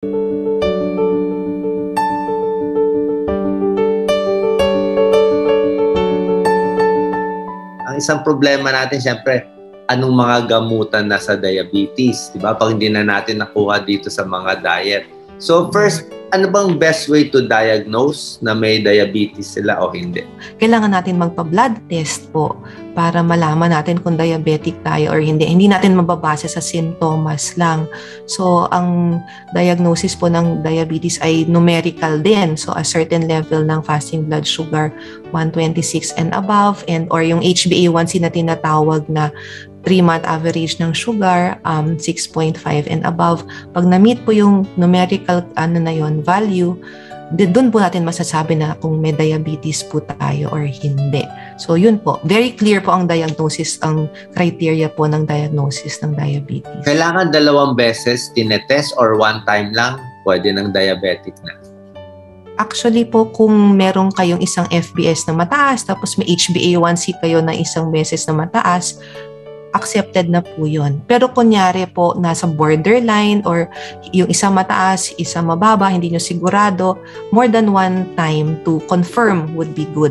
Ang isang problema natin, siyempre, anong mga gamutan na sa diabetes, di ba? Pag hindi na natin nakuha dito sa mga diet. So first, ano bang best way to diagnose na may diabetes sila o hindi? Kailangan natin magpa-blood test po para malaman natin kung diabetic tayo or hindi. Hindi natin mababase sa sintomas lang. So, ang diagnosis po ng diabetes ay numerical din. So, a certain level ng fasting blood sugar, 126 and above, and or yung HbA1c na tinatawag na 3-month average ng sugar, 6.5 and above. Pag na-meet po yung numerical value, doon po natin masasabi na kung may diabetes po tayo or hindi. So yun po, very clear po ang diagnosis, ang criteria po ng diagnosis ng diabetes. Kailangan 2 beses tinetest or 1 time lang, pwede ng diabetic na? Actually po, kung meron kayong isang FBS na mataas, tapos may HbA1c kayo na 1 beses na mataas, accepted na po yun. Pero kunyari po, nasa borderline or yung isa mataas, isa mababa, hindi nyo sigurado, more than 1 time to confirm would be good.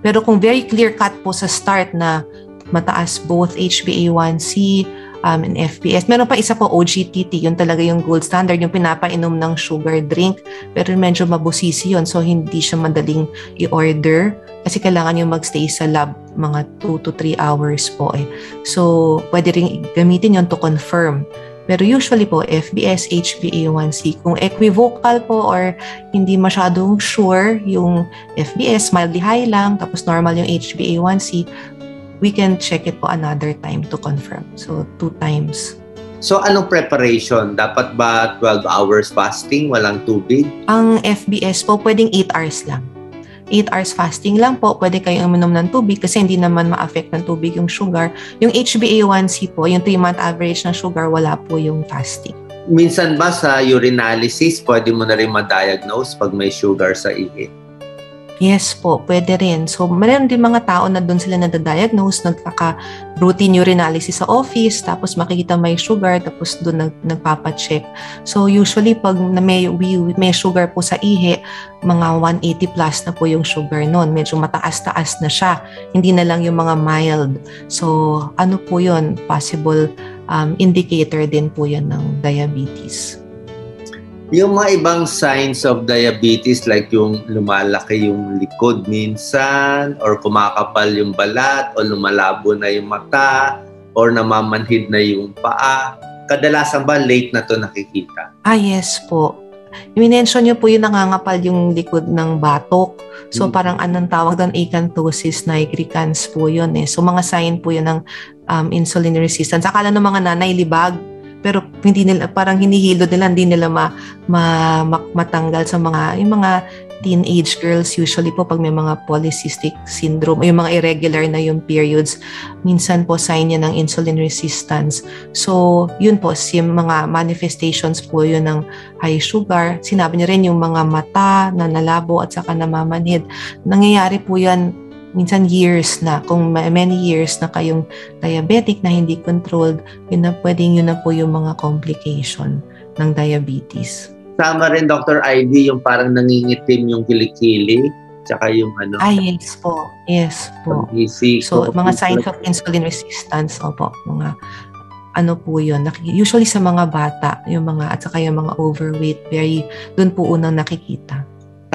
Pero kung very clear-cut po sa start na mataas both HbA1c and FBS, meron pa isa po OGTT, yun talaga yung gold standard, yung pinapainom ng sugar drink, pero medyo mabusisi yun, so hindi siya madaling i-order kasi kailangan yung magstay sa lab mga 2 to 3 hours po eh. So, pwede rin gamitin yun to confirm. Pero usually po, FBS, HbA1c, kung equivocal po or hindi masyadong sure yung FBS, mildly high lang, tapos normal yung HbA1c, we can check it po another time to confirm. So, 2 times. So, anong preparation? Dapat ba 12 hours fasting, walang tubig? Ang FBS po, pwedeng 8 hours lang. 8 hours fasting lang po, pwede kayong uminom ng tubig kasi hindi naman ma-affect ng tubig yung sugar. Yung HbA1c po, yung 3-month average ng sugar, wala po yung fasting. Minsan ba sa urinalysis, pwede mo na rin ma-diagnose pag may sugar sa ihi? Yes po, pwede rin. So, meron din mga tao na doon sila nagda-diagnose, nagkaka-routine urinalysis sa office, tapos makikita may sugar, tapos doon nagpapacheck. So, usually, pag may sugar po sa ihi, mga 180 plus na po yung sugar noon. Medyo mataas-taas na siya. Hindi na lang yung mga mild. So, ano po yun? Possible indicator din po yan ng diabetes. Yung mga ibang signs of diabetes like yung lumalaki yung likod minsan or kumakapal yung balat o lumalabo na yung mata or namamanhid na yung paa, kadalasan ba late na to nakikita? Yes po. I-mention nyo po yung nangangapal yung likod ng batok. So parang anong tawag doon, acanthosis nigricans po yun eh. So mga sign po yun ng insulin resistance. Akala ng mga nanay libag, pero hindi nila, parang hinihilod nila, hindi nila matanggal sa yung mga teenage girls. Usually po pag may mga polycystic syndrome, yung mga irregular na yung periods, minsan po sign yan ng insulin resistance. So yun po, yung mga manifestations po yun ng high sugar. Sinabi niyo rin yung mga mata na nalabo at saka namamanhid. Nangyayari po yan minsan years na, kung many years na kayong diabetic na hindi controlled, yun na po yung mga complication ng diabetes. Sama rin, Dr. Ivy, yung parang nangingitim yung kilikili, tsaka yung ano? Yes po. Yes po. So, mga signs of insulin resistance, opo, mga ano po yun. Usually sa mga bata, yung mga, at saka yung mga overweight, doon po unang nakikita.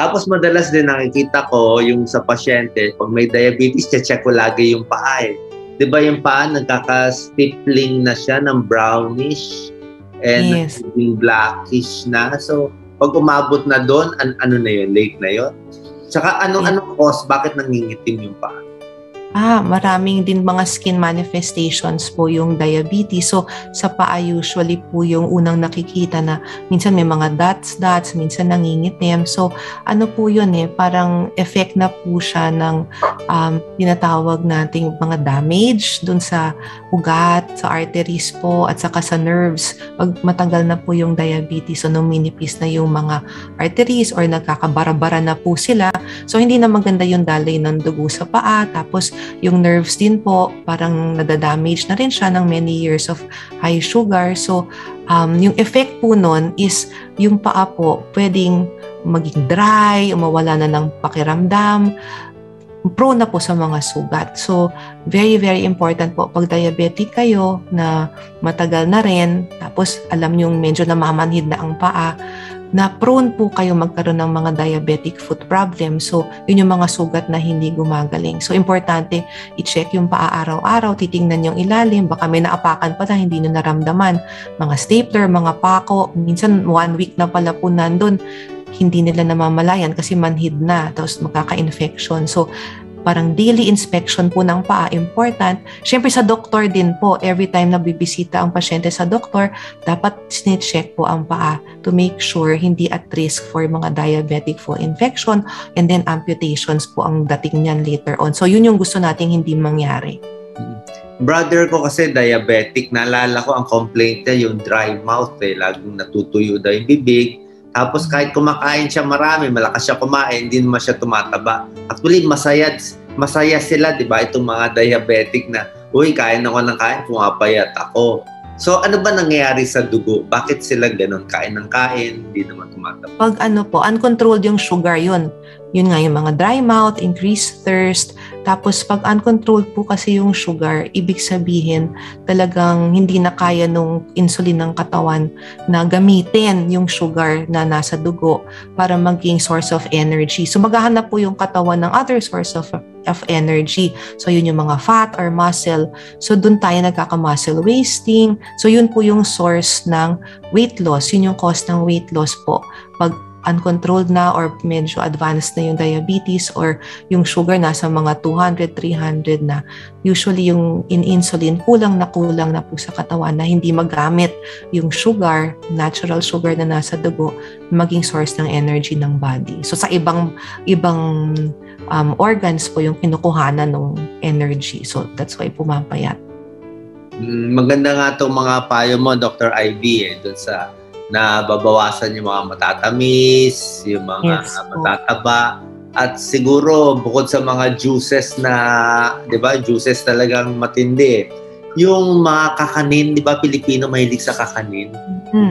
Tapos madalas din nakikita ko yung sa pasyente, pag may diabetes, check ko lagi yung paa eh. Di ba yung paa, nagkaka-stippling na siya ng brownish and yes, blackish na. So, pag umabot na doon, ano na yun? Late na yun? Tsaka anong cause? Bakit nangingitim yung paa? Maraming din mga skin manifestations po yung diabetes. So, sa paa usually po yung unang nakikita na minsan may mga dots, minsan nangingitim. So, ano po yun eh, parang effect na po siya ng tinatawag nating mga damage dun sa ugat, sa arteries po, at saka sa nerves. Pag matagal na po yung diabetes, so numinipis na yung mga arteries or nagkakabara-bara na po sila. So, hindi na maganda yung daloy ng dugo sa paa. Tapos, yung nerves din po, parang nadadamage na rin siya ng many years of high sugar. So, yung effect po nun is yung paa po pwedeng maging dry, mawala na ng pakiramdam, prone na po sa mga sugat. So, very, very important po pag diabetic kayo na matagal na rin, tapos alam nyo medyo namamanhid na ang paa, na prone po kayo magkaroon ng mga diabetic foot problem. So, yun yung mga sugat na hindi gumagaling. So, importante, i-check yung paa araw-araw, titingnan yung ilalim, baka may naapakan pa na hindi nyo naramdaman. Mga stapler, mga pako, minsan 1 week na pala po nandun, hindi nila namamalayan kasi manhid na, tapos makaka-infection. So, parang daily inspection po ng paa, important. Siyempre sa doktor din po, every time na bibisita ang pasyente sa doktor, dapat sine-check po ang paa to make sure hindi at risk for mga diabetic foot infection, and then amputations po ang dating niyan later on. So, yun yung gusto nating hindi mangyari. Brother ko kasi diabetic, naalala ko ang complaint niya yung dry mouth, laging natutuyo daw yung bibig. Tapos kahit kumakain siya marami, malakas siya kumain, hindi naman siya tumataba. Actually, masaya sila, di ba? Itong mga diabetic na, uy, kain ako ng kain, pumapayat ako. So, ano ba nangyayari sa dugo? Bakit sila ganun? Kain ng kain, hindi naman tumataba. Pag uncontrolled yung sugar, yun nga yung mga dry mouth, increased thirst. Tapos pag uncontrolled po kasi yung sugar, ibig sabihin talagang hindi na kaya nung insulin ng katawan na gamitin yung sugar na nasa dugo para maging source of energy. So maghahanap po yung katawan ng other source of energy. So yun yung mga fat or muscle. So dun tayo nagkaka-muscle wasting. So yun po yung source ng weight loss. Yun yung cause ng weight loss po. Pag uncontrolled na or medyo advanced na yung diabetes or yung sugar nasa mga 200, 300 na, usually yung insulin kulang na po sa katawan na hindi magamit yung sugar, natural sugar na nasa dugo, maging source ng energy ng body. So sa ibang organs po yung kinukuhanan ng energy. So that's why pumapayat. Maganda nga itong mga payo mo, Dr. Ivy, doon sa na babawasan yung mga matatamis, yung mga matataba, at siguro bukod sa mga juices na, di ba, juices talagang matindi. Yung mga kakanin, di ba, Pilipino mahilig sa kakanin?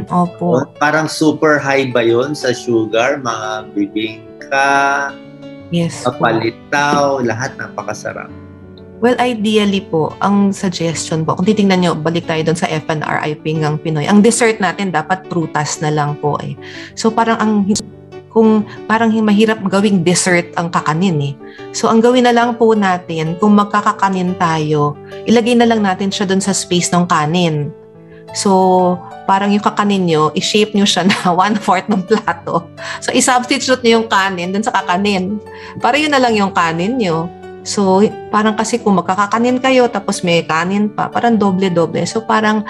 Opo. Parang super high ba yun sa sugar? Mga bibingka, papalitaw, lahat napakasarap. Well, ideally po, ang suggestion po, kung titingnan nyo, balik tayo doon sa FNRI Pinggang Pinoy, ang dessert natin dapat prutas na lang po eh. So parang mahirap gawing dessert ang kakanin eh. So ang gawin na lang po natin, kung magkakakanin tayo, ilagay na lang natin siya doon sa space ng kanin. So parang yung kakanin nyo, i-shape nyo siya na 1/4 ng plato. So i-substitute nyo yung kanin doon sa kakanin. Para yun na lang yung kanin nyo. So, parang kasi kung magkakakanin kayo tapos may kanin pa, parang doble-doble. So, parang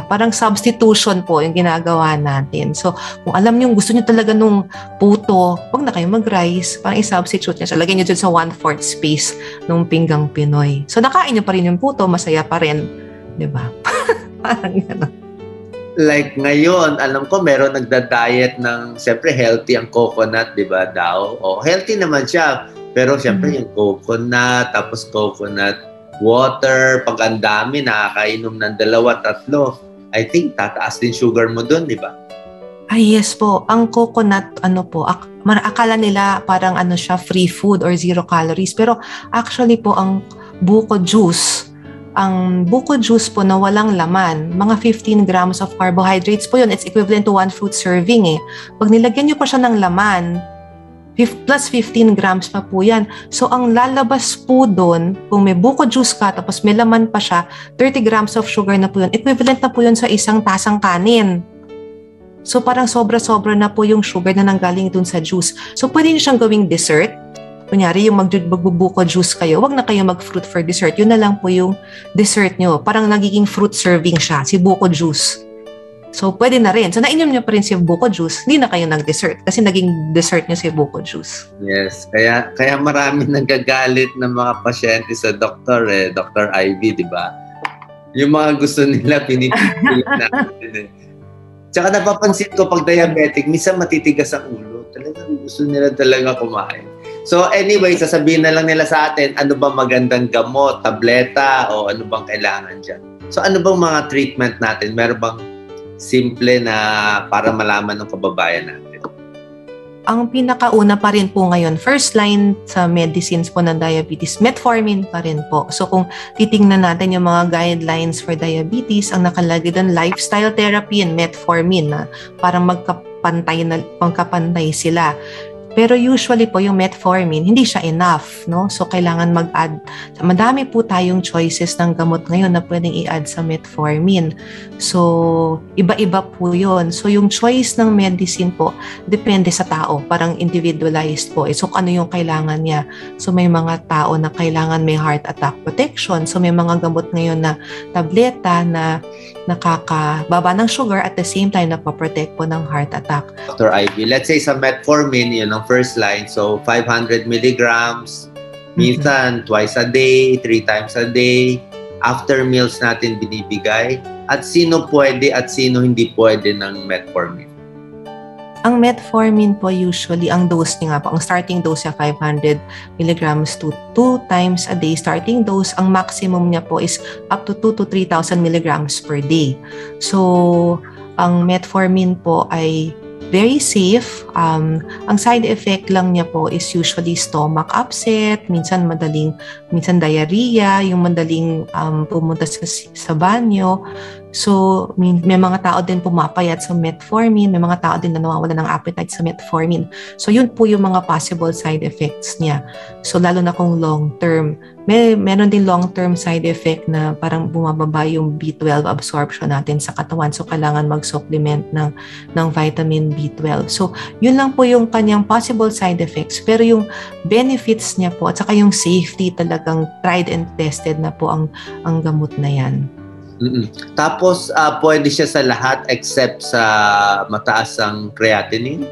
parang substitution po yung ginagawa natin. So, kung alam nyo, gusto nyo talaga nung puto, huwag na kayo mag-rice. Parang i-substitute nyo siya. Lagyan nyo dyan sa 1/4 space ng Pinggang Pinoy. So, nakain nyo pa rin yung puto, masaya pa rin. Diba? Parang gano'n. Like ngayon, alam ko meron nagda-diet ng, siyempre healthy ang coconut, di ba daw? O, healthy naman siya. Pero siyempre yung coconut, tapos coconut water, pag ang dami, nakakainom ng 2-3, I think tataas din sugar mo dun, di ba? Ay, yes po. Ang coconut, akala nila parang siya, free food or 0 calories. Pero actually po, ang buko juice po na walang laman, mga 15 grams of carbohydrates po yun. It's equivalent to 1 fruit serving eh. Pag nilagyan nyo pa siya ng laman, plus 15 grams pa po yan. So, ang lalabas po doon, kung may buko juice ka, tapos may laman pa siya, 30 grams of sugar na po yun. Equivalent na po yun sa isang tasang kanin. So, parang sobra-sobra na po yung sugar na nanggaling doon sa juice. So, pwede nyo siyang gawing dessert. Kunyari, yung magbubuko juice kayo, wag na kayo mag-fruit for dessert. Yun na lang po yung dessert nyo. Parang nagiging fruit serving siya, si buko juice. So, pwede na rin. So, nainom nyo pa rin si buko juice, hindi na kayo nag-dessert kasi naging dessert nyo si buko juice. Yes. Kaya marami nagagalit ng mga pasyente sa doktor Dr. Ivy, di ba? Yung mga gusto nila, pinipilit natin Tsaka napapansin ko pag diabetic, minsan matitigas ang ulo. Talagang gusto nila talaga kumain. So anyway, sasabihin na lang nila sa atin, ano ba magandang gamot, tableta, o ano bang kailangan dyan. So ano bang mga treatment natin? Meron bang simple na para malaman ng kababayan natin? Ang pinakauna pa rin po ngayon, first line sa medicines po ng diabetes, metformin pa rin po. So kung titingnan natin yung mga guidelines for diabetes, ang nakalagay doon, lifestyle therapy and metformin, na parang magkapantay sila. Pero usually po yung metformin, hindi siya enough, no? So kailangan mag-add. Madami po tayong choices ng gamot ngayon na pwedeng i-add sa metformin. So iba-iba po yun. So yung choice ng medicine po, depende sa tao. Parang individualized po. So ano yung kailangan niya? So may mga tao na kailangan may heart attack protection. So may mga gamot ngayon na tableta na nakakababa ng sugar at the same time napaprotect po ng heart attack. Dr. Ivy, let's say sa metformin, yun ang first line. So 500 milligrams, minsan twice a day, 3 times a day. After meals natin binibigay. At sino pwede at sino hindi pwede ng metformin? Ang metformin po usually, ang dose niya nga po, ang starting dose niya 500 milligrams to 2 times a day. Starting dose, ang maximum niya po is up to 2 to 3,000 milligrams per day. So, ang metformin po ay very safe. Ang side effect lang niya po is usually stomach upset, minsan diarrhea, yung madaling pumunta sa banyo. So, may mga tao din pumapayat sa metformin, may mga tao din na nawawala ng appetite sa metformin. So, yun po yung mga possible side effects niya. So, lalo na kung long term. Meron din long term side effect na parang bumababa yung B12 absorption natin sa katawan. So, kailangan mag-supplement ng vitamin B12. So, yun lang po yung kanyang possible side effects. Pero yung benefits niya po at saka yung safety, talagang tried and tested na po ang gamot na yan. Tapos, pwede siya sa lahat except sa mataas ang creatinine?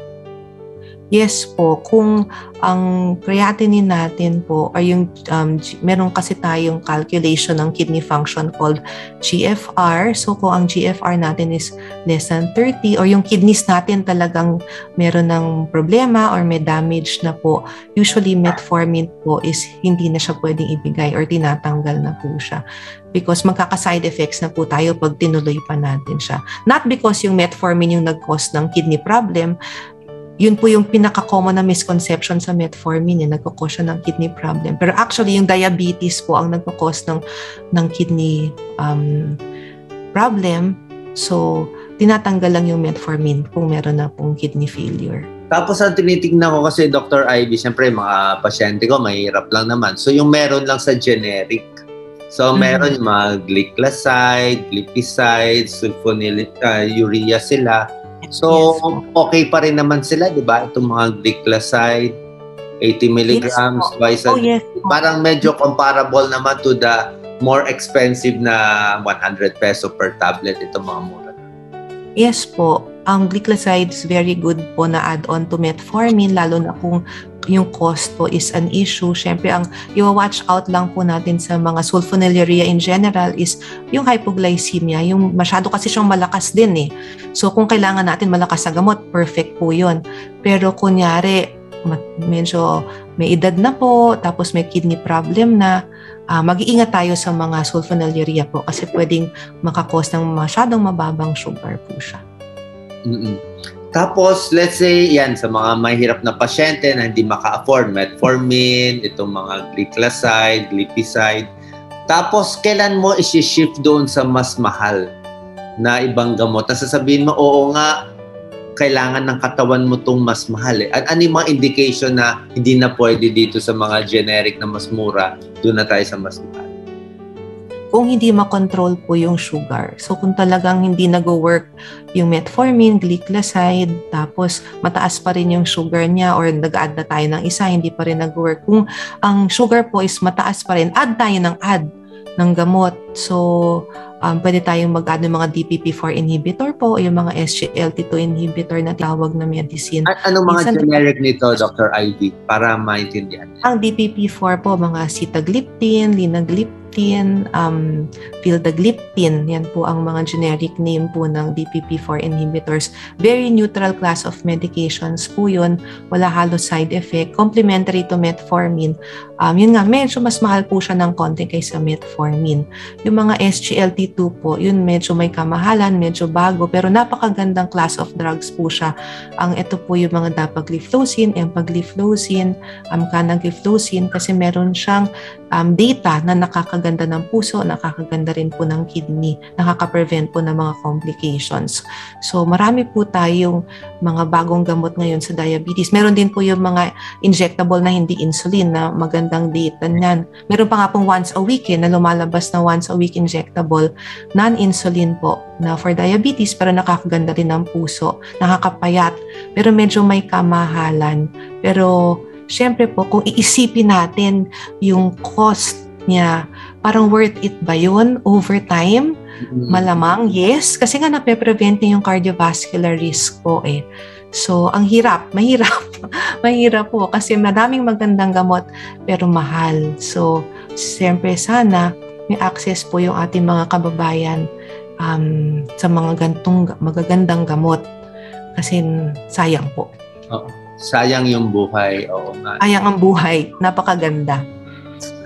Yes po, kung ang creatinine natin po ay yung meron kasi tayong calculation ng kidney function called GFR. So kung ang GFR natin is less than 30 or yung kidneys natin talagang meron ng problema or may damage na po, usually metformin po is hindi na siya pwedeng ibigay or tinatanggal na po siya. Because magkaka-side effects na po tayo pag tinuloy pa natin siya. Not because yung metformin yung nag-cause ng kidney problem. Yun po yung pinaka-common na misconception sa metformin, nagkakos siya ng kidney problem. Pero actually, yung diabetes po ang nagkakos ng kidney problem. So, tinatanggal lang yung metformin kung meron na pong kidney failure. Tapos ang tinitignan ko kasi, Dr. Ivy, siyempre mga pasyente ko, mahirap lang naman. So, yung meron lang sa generic. So, meron yung mga glycoside, glipizide, sulfonylurea sila. So, yes, okay pa rin naman sila, di ba? Itong mga glycoside, 80 milligrams twice a day. Yes, parang medyo comparable naman to the more expensive na 100 peso per tablet, itong mga mura. Yes po. Ang glycoside is very good po na add-on to metformin, lalo na kung yung cost po is an issue. Siyempre, ang i-watch out lang po natin sa mga sulfonylurea in general is yung hypoglycemia. Yung masyado kasi siyang malakas din eh. So, kung kailangan natin malakas sa gamot, perfect po yun. Pero kunyari, medyo may edad na po, tapos may kidney problem na, mag-iingat tayo sa mga sulfonylurea po kasi pwedeng makakos ng masyadong mababang sugar po siya. Tapos, let's say, yan, sa mga mahirap na pasyente na hindi maka-afford metformin, itong mga glycoside, glipizide. Tapos, kailan mo isi-shift doon sa mas mahal na ibang gamot? Sasabihin mo, oo nga, kailangan ng katawan mo itong mas mahal. Ano yung mga indication na hindi na pwede dito sa mga generic na mas mura, doon na tayo sa mas mahal? Kung hindi makontrol po yung sugar. So kung talagang hindi nag-work yung metformin, glycoside, tapos mataas pa rin yung sugar niya or nag-add na tayo ng isa, hindi pa rin nag-work. Kung ang sugar po is mataas pa rin, add tayo ng gamot. So pwede tayong mag-add ng mga DPP-4 inhibitor po, yung mga SGLT2 inhibitor na tawag na medicine. Anong mga generic nito, Dr. Ivy, para maintindihan? Ang DPP-4 po, mga sitagliptin, linagliptin, Vildagliptin, Vildagliptin, yan po ang mga generic name po ng DPP-4 inhibitors. Very neutral class of medications po yun, wala halos side effect, complementary to metformin. Yun nga, medyo mas mahal po siya ng konti kaysa metformin. Yung mga SGLT2 po, yun medyo may kamahalan, medyo bago, pero napakagandang class of drugs po siya. Ito po yung mga dapagliflozin, empagliflozin, canagliflozin, kasi meron siyang data na nakakaganda ng puso, nakakaganda rin po ng kidney, nakaka-prevent po ng mga complications. So marami po tayong mga bagong gamot ngayon sa diabetes. Meron din po yung mga injectable na hindi insulin na magandang data niyan. Meron pa nga pong once a week na lumalabas na once a week injectable, non-insulin po na for diabetes pero nakakaganda rin ng puso, nakakapayat, pero medyo may kamahalan. Pero syempre po, kung iisipin natin yung cost niya, parang worth it ba yun over time? Malamang, yes. Kasi nga nape-prevent niya yung cardiovascular risk po eh. So, ang mahirap po kasi maraming magandang gamot pero mahal. So, syempre sana may access po yung ating mga kababayan sa mga magagandang gamot kasi sayang po. Oo. Sayang yung buhay. Oo nga. Sayang ang buhay. Napakaganda.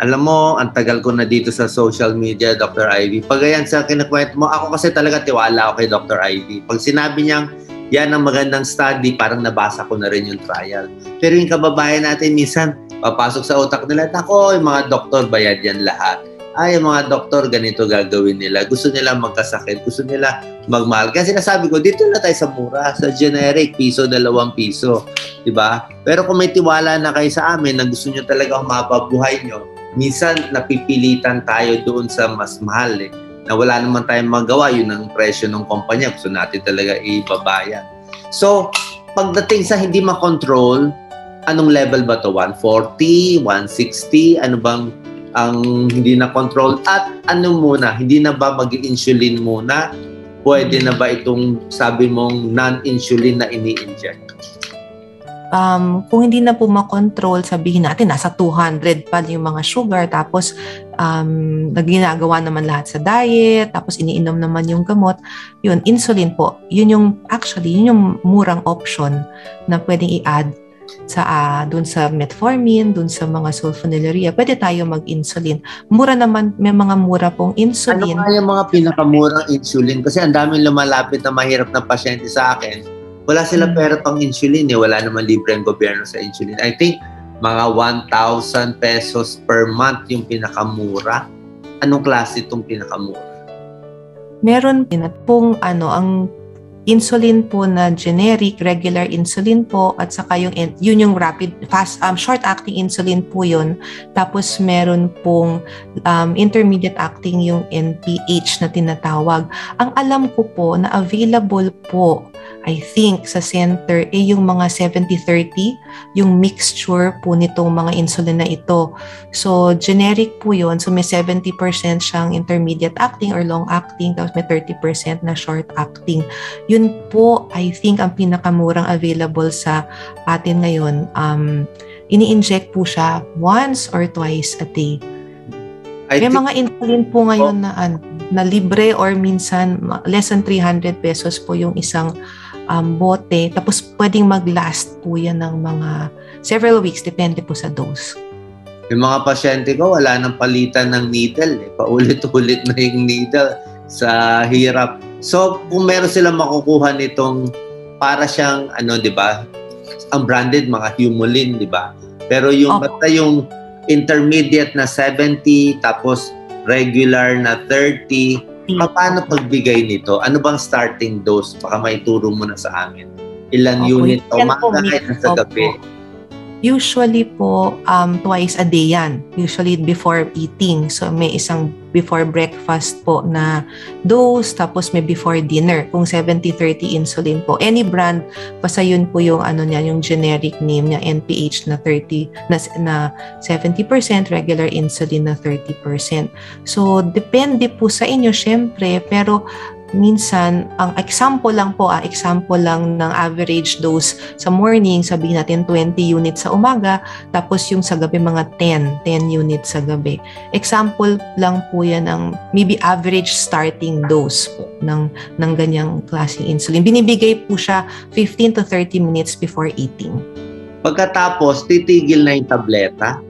Alam mo, ang tagal ko na dito sa social media, Dr. Ivy. Pag yan sa kinakwento mo, ako kasi talaga tiwala ako kay Dr. Ivy. Pag sinabi niyang yan ang magandang study, parang nabasa ko na rin yung trial. Pero yung kababayan natin, minsan, papasok sa utak nila, ako, yung mga doktor, bayad yan lahat. Yung mga doktor, ganito gagawin nila. Gusto nila magkasakit. Gusto nila magmahal. Kasi sinasabi ko, dito na tayo sa mura. Sa generic, piso, 2 piso. Diba? Pero kung may tiwala na kayo sa amin na gusto nyo talaga mapabuhay nyo, minsan napipilitan tayo doon sa mas mahal eh. Na wala naman tayong magawa. Yun ang presyo ng kumpanya. Gusto natin talaga ibabayan. So, pagdating sa hindi makontrol, anong level ba to? 140? 160? Ano bang ang hindi na control at ano muna, hindi na ba mag-insulin muna? Pwede na ba itong sabi mong non-insulin na ini-inject? Kung hindi na po makontrol, sabihin natin nasa 200 pa yung mga sugar tapos ginagawa naman lahat sa diet tapos iniinom naman yung gamot, yun, insulin po. Yun yung murang option na pwedeng i-add sa dun sa metformin, dun sa mga sulfonylurea, pwede tayo mag-insulin. Mura naman, may mga mura pong insulin. Ano kaya mga pinakamurang insulin? Kasi ang daming lumalapit na mahirap na pasyente sa akin. Wala sila pera pang insulin eh. Wala naman libre ang gobyerno sa insulin. I think mga 1,000 pesos per month yung pinakamura. Anong klase itong pinakamura? Meron pong ang insulin po na generic, regular insulin po at saka yun yung rapid, fast, short-acting insulin po yun. Tapos meron pong intermediate acting yung NPH na tinatawag. Ang alam ko po na available po, I think, sa center yung mga 70-30, yung mixture po nitong mga insulin na ito. So, generic po yun. So, may 70% siyang intermediate acting or long acting, tapos may 30% na short acting. Yun po, I think, ang pinakamurang available sa atin ngayon. Ini-inject po siya once or twice a day. May mga insulin po ngayon na libre or minsan less than 300 pesos po yung isang bote. Tapos pwedeng mag-last po yan ng mga several weeks, depende po sa dose. Yung mga pasyente ko, wala nang palitan ng needle. Paulit-ulit na yung needle sa hirap. So, kung meron silang makukuha nitong para siyang, di ba, ang branded, mga Humulin, di ba? Pero yung basta yung intermediate na 70, tapos regular na 30, paano pagbigay nito? Ano bang starting dose? Baka maituro mo na sa amin. Ilang unit umaga, ilan sa gabi? Usually po, twice a day yan. Usually before eating. So, may isang before breakfast po na dose, tapos may before dinner. Kung 70-30 insulin po. Any brand, basta yun po yung yung generic name niya, NPH na 30, na 70%, regular insulin na 30%. So, depende po sa inyo, syempre, pero minsan, ang example lang ng average dose sa morning, sabihin natin 20 units sa umaga, tapos yung sa gabi mga 10 units sa gabi. Example lang po yan ng maybe average starting dose po ng ganyang klaseng insulin. Binibigay po siya 15 to 30 minutes before eating. Pagkatapos, titigil na yung tableta?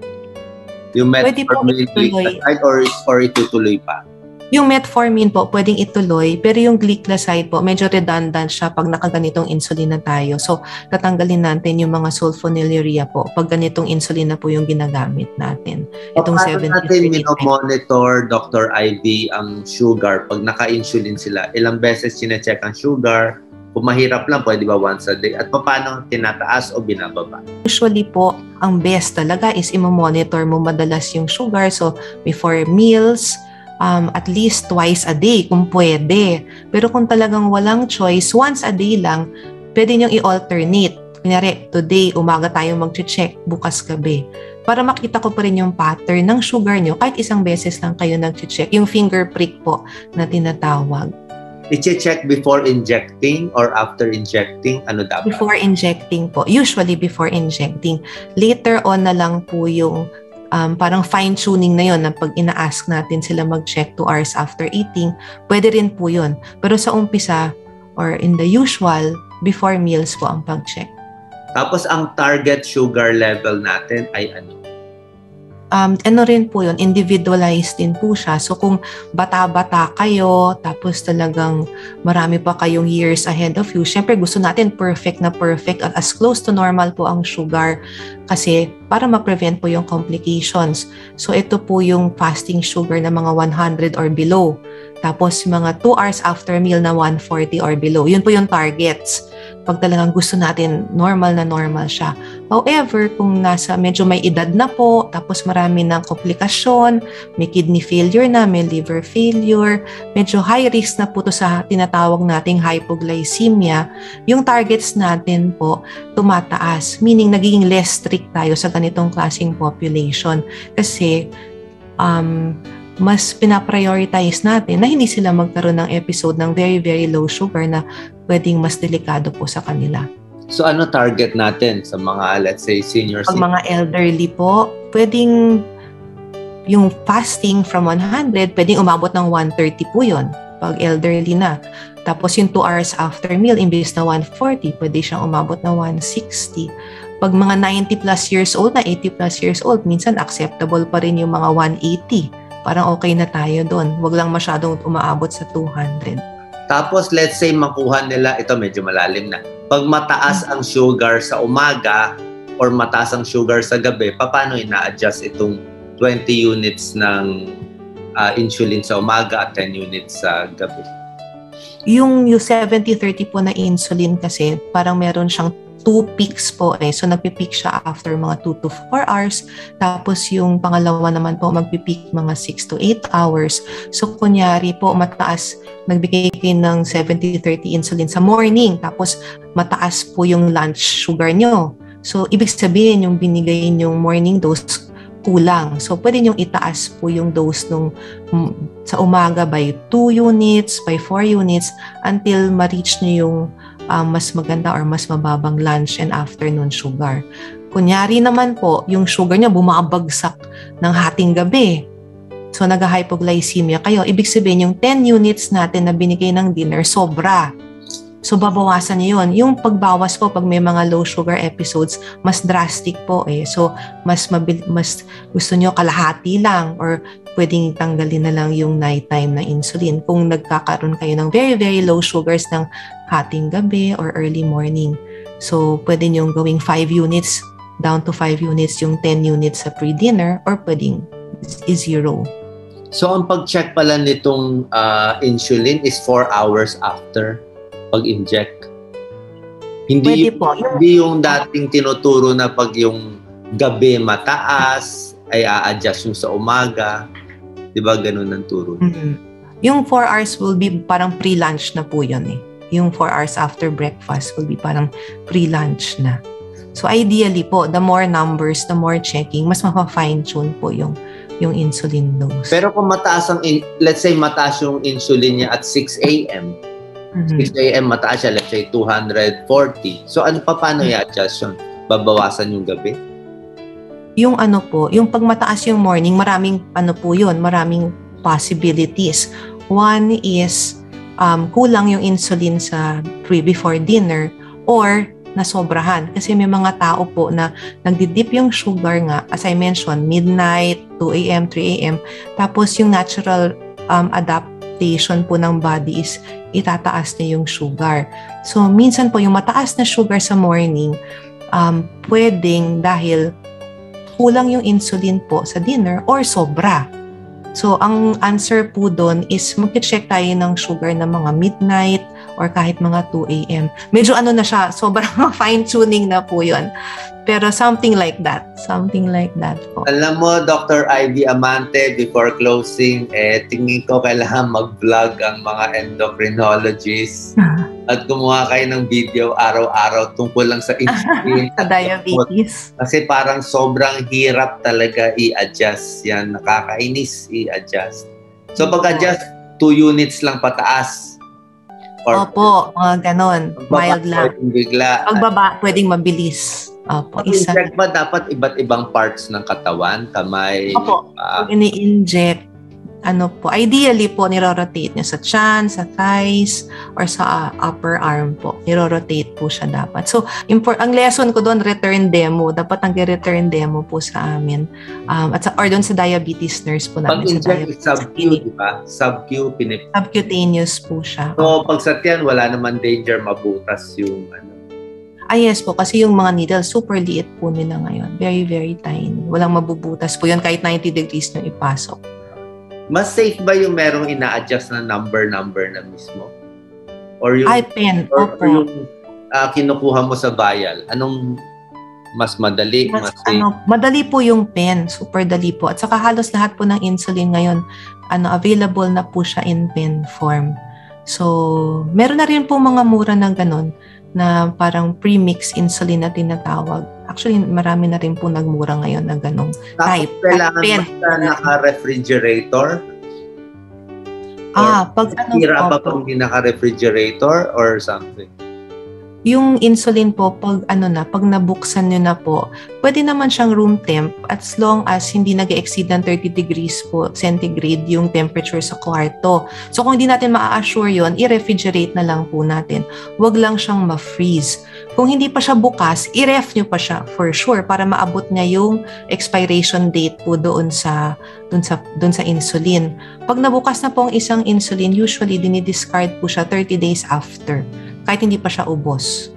Yung metformin or itutuloy pa? Yung metformin po, pwedeng ituloy, pero yung gliclazide po, medyo redundant siya pag nakaganitong insulin na tayo. So, tatanggalin natin yung mga sulfonylurea po pag ganitong insulin na po yung ginagamit natin. Itong 70-30. Paano natin monitor, Dr. Ivy, ang sugar pag naka-insulin sila? Ilang beses sinecheck ang sugar? Kung mahirap lang, pwede ba once a day? At paano tinataas o binababa? Usually po, ang best talaga is i-monitor mo madalas yung sugar. So, before meals, at least twice a day kung pwede. Pero kung talagang walang choice, once a day lang, pwede niyong i-alternate. Kunyari, today, umaga tayo mag-check, bukas gabi. Para makita ko pa rin yung pattern ng sugar niyo, kahit isang beses lang kayo nag-check. Yung finger prick po na tinatawag. I-check before injecting or after injecting? Ano dapat? Before injecting po. Usually before injecting. Later on na lang po yung parang fine-tuning na yon na pag ina-ask natin sila mag-check 2 hours after eating, pwede rin po yun. Pero sa umpisa, or in the usual, before meals po ang pag-check. Tapos ang target sugar level natin ay ano? Ano rin po yun, individualized din po siya. So kung bata-bata kayo, tapos talagang marami pa kayong years ahead of you, syempre gusto natin perfect na perfect at as close to normal po ang sugar kasi para ma-prevent po yung complications. So ito po yung fasting sugar na mga 100 or below. Tapos mga 2 hours after meal na 140 or below. Yun po yung targets. Pag talagang gusto natin, normal na normal siya. However, kung nasa medyo may edad na po, tapos marami ng komplikasyon, may kidney failure na, may liver failure, medyo high risk na po to sa tinatawag nating hypoglycemia, yung targets natin po tumataas. Meaning, naging less strict tayo sa ganitong klaseng population. Kasi, mas pinaprioritize natin na hindi sila magkaroon ng episode ng very, very low sugar na pwedeng mas delikado po sa kanila. So ano target natin sa mga, let's say, senior citizens? Pag mga elderly po, pwedeng yung fasting from 100, pwedeng umabot ng 130 po yun pag elderly na. Tapos yung 2 hours after meal, imbes na 140, pwede siyang umabot na 160. Pag mga 90 plus years old na 80 plus years old, minsan acceptable pa rin yung mga 180. Parang okay na tayo doon. Huwag lang masyadong umaabot sa 200. Tapos, let's say, makuha nila, ito medyo malalim na. Pag mataas ang sugar sa umaga or mataas ang sugar sa gabi, paano ina-adjust itong 20 units ng insulin sa umaga at 10 units sa gabi? Yung 70-30 po na insulin kasi, parang meron siyang 2 peaks po eh. So, nagpipeak siya after mga 2 to 4 hours. Tapos, yung pangalawa naman po, magpipeak mga 6 to 8 hours. So, kunyari po, mataas, nagbigay kayo ng 70-30 insulin sa morning. Tapos, mataas po yung lunch sugar nyo. So, ibig sabihin, yung binigay yung morning dose, kulang. So, pwede nyong itaas po yung dose nung sa umaga by 2 units, by 4 units, until ma-reach nyo yung mas maganda or mas mababang lunch and afternoon sugar. Kunyari naman po, yung sugar niya bumabagsak ng hating gabi. So, nag-hypoglycemia kayo. Ibig sabihin, yung 10 units natin na binigay ng dinner, sobra. So, babawasan niyo yun. Yung pagbawas po, pag may mga low sugar episodes, mas drastic po eh. So, mas gusto niyo kalahati lang or pwedeng tanggalin na lang yung nighttime na insulin kung nagkakaroon kayo ng very, very low sugars ng hating gabi or early morning. So, pwede niyong gawing 5 units, down to 5 units yung 10 units sa pre-dinner or pwedeng i-0. So, ang pag-check pala nitong insulin is 4 hours after pag-inject. Hindi yung dating tinuturo na pag yung gabi mataas, ay a-adjust yung sa umaga. Di ba ganun ang turo? Mm-hmm. Yung 4 hours will be parang pre-lunch na po yun eh. Yung 4 hours after breakfast will be parang pre-lunch na. So ideally po, the more numbers, the more checking, mas mapa-fine-tune po yung yung insulin dose. Pero kung mataas let's say mataas yung insulin niya at 6 a.m., 6 a.m. mataas siya, let's say 240. So paano i-adjust yun? Babawasan yung gabi? Yung yung pag mataas yung morning, maraming maraming possibilities. One is kulang yung insulin sa before dinner or nasobrahan. Kasi may mga tao po na nagdidip yung sugar nga, as I mentioned, midnight, 2 a.m., 3 a.m. Tapos yung natural adaptation po ng body is itataas na yung sugar. So, minsan po yung mataas na sugar sa morning, pwedeng dahil kulang yung insulin po sa dinner or sobra. So, ang answer po doon is mag-check tayo ng sugar na mga midnight or kahit mga 2 a.m. Medyo na siya, sobrang fine-tuning na po yun. Pero something like that po. Alam mo, Dr. Ivy Amante, before closing, tingin ko kailangan mag-vlog ang mga endocrinologists at gumawa kayo ng video araw-araw tungkol lang sa insulin sa diabetes. Kasi parang sobrang hirap talaga i-adjust yan. Nakakainis i-adjust. So pag-adjust, 2 units lang pataas. Opo, mga ganon. Mild lang. Bigla. Pagbaba, pwedeng mabilis. Opo, isa. Pag-inject ba dapat iba't ibang parts ng katawan? Kamay? Opo, pag ini-inject, ideally po, niro-rotate niya sa tiyan, sa thighs, or sa upper arm po. Niro-rotate po siya dapat. So, ang lesson ko doon, return demo. Dapat nag-return demo po sa amin. Or doon sa diabetes nurse po namin. Pag-inject sub-Q, di ba? Sub-Q, subcutaneous po siya. So, pag sa tiyan, wala naman danger mabutas yung yes po, kasi yung mga needle, super liit po nila ngayon. Very, very tiny. Walang mabubutas po yun kahit 90 degrees na ipasok. Mas safe ba yung merong ina-adjust na number na mismo? Or yung, pen. Or yung kinukuha mo sa vial? Anong mas madali? Mas safe? Madali po yung pen. Super dali po. At saka halos lahat po ng insulin ngayon, available na po siya in pen form. So, meron na rin po mga mura na ganun na parang pre-mix insulin na tinatawag. Actually, marami na rin po nagmura ngayon na ganong type. Kailangan ba naka-refrigerator? Pag hira ba pag hindi naka-refrigerator or something? Yung insulin po, pag nabuksan nyo na po, pwede naman siyang room temp as long as hindi nag-exceed ng 30 degrees po centigrade yung temperature sa kwarto. So kung hindi natin ma-assure yun, i-refrigerate na lang po natin. Huwag lang siyang ma-freeze. Kung hindi pa siya bukas, i-ref nyo pa siya for sure para maabot niya yung expiration date po doon sa insulin. Pag nabukas na po ang isang insulin, usually dinidiscard po siya 30 days after. Kahit hindi pa siya ubos.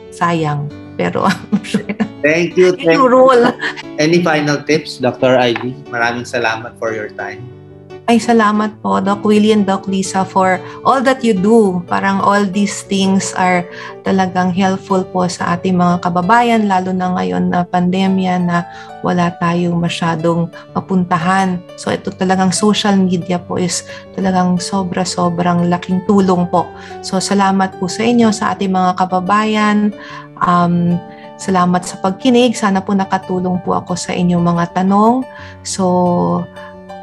Sayang. Pero I'm sure na. Thank you. Yung rule. Any final tips, Dr. Ivy? Maraming salamat for your time. Ay, salamat po, Doc Willie and Doc Lisa, for all that you do. Parang all these things are talagang helpful po sa ating mga kababayan, lalo na ngayon na pandemya na wala tayong masyadong mapuntahan. So ito talagang social media po is talagang sobrang laking tulong po. So salamat po sa inyo, sa ating mga kababayan. Salamat sa pagkinig. Sana po nakatulong po ako sa inyong mga tanong. So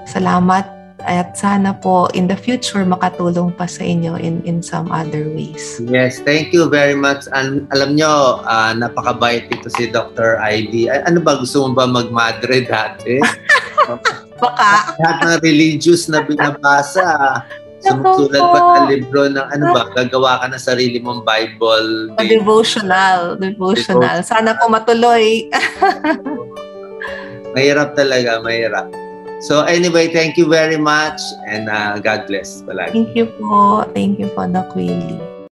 salamat. At sana po in the future makatulong pa sa inyo in some other ways. Yes, thank you very much. Alam nyo, napakabait ito si Dr. Ivy. Ano ba, gusto mo ba mag-madre dati? Baka. Lahat ng religious na binabasa. Sumusulat pa ng libro ng gagawa ka ng sarili mong Bible. Devotional. Sana po matuloy. Mahirap talaga, mahirap. So anyway, thank you very much and God bless palagi. Thank you po, Doc Willie.